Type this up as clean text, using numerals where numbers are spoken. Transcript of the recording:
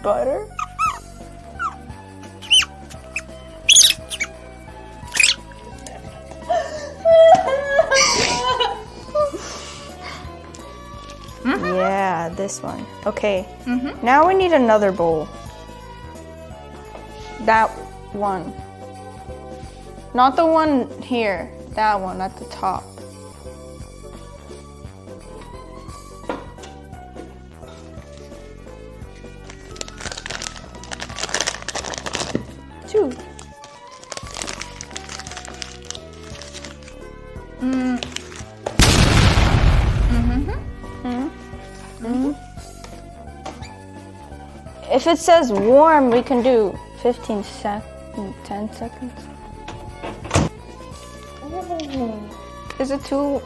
butter? Yeah, this one. Okay. Now we need another bowl. That one. Not the one here. That one at the top. Two. If it says warm, we can do 10 seconds. Oh. Is it two?